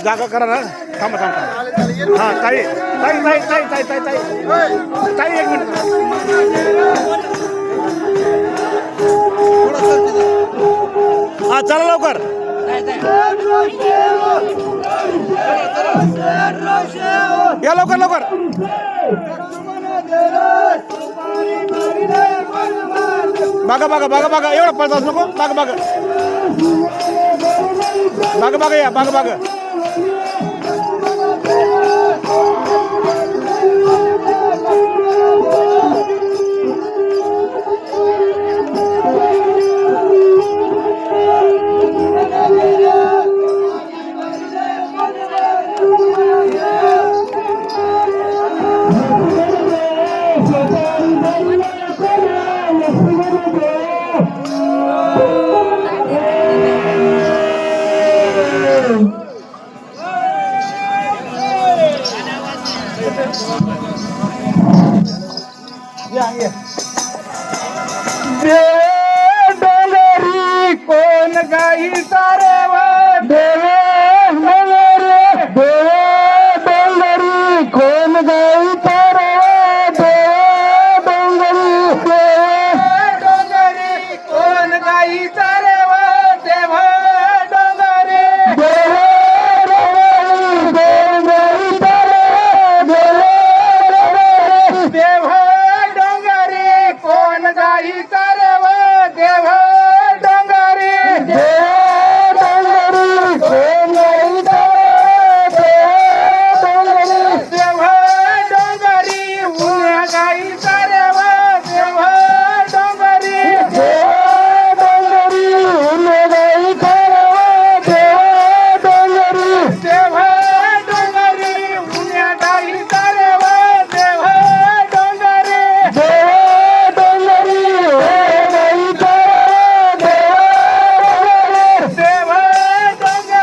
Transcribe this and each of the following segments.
जागा करा ना. थांबा थांबा. हा ताई ताई ताई ताई ताई ताई ताई ताई 1 मिनिट. हा चला लवकर. या लवकर लवकर. बघा बघा बघा बघा एवढं पळतात नको. बघा बघा बघा बघा या बघा बघा. डोंगरी कोण गाई सारे देवे डोंगरी कोण गाई सारे डोंगरी कोण गाई सारे देव डोंगरी देव डोंगरी कोण गाई सारे देव डोंगरी देव डोंगरी उन्या गाई सारे देव डोंगरी देव डोंगरी उन्या गाई सारे देव डोंगरी देव डोंगरी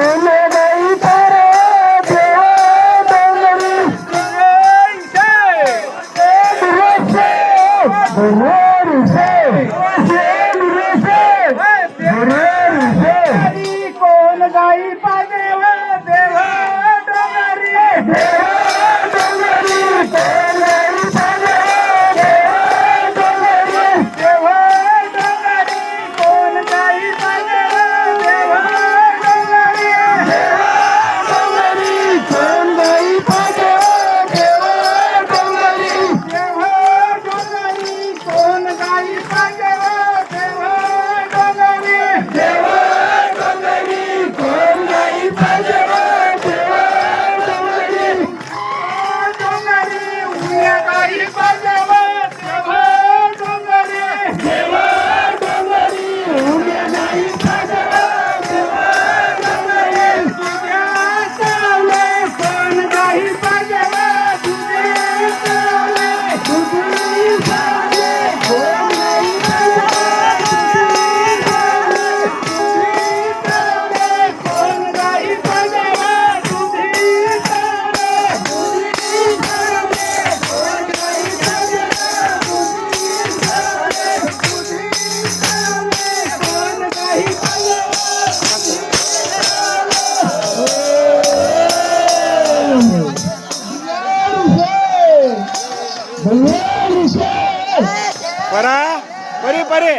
उन्या गाई सारे देव डोंगरी कोण गाई पाजे देव डोंगरी देव डोंगरी कोण गाई पाजे देव डोंगरी देव डोंगरी कोण गाई पाजे देव डोंगरी देव डोंगरी उन्या गाई पाजे देव डोंगरी तुझ्या सावले कोण गाई पाजे कोण गाई पाजे परा परी परी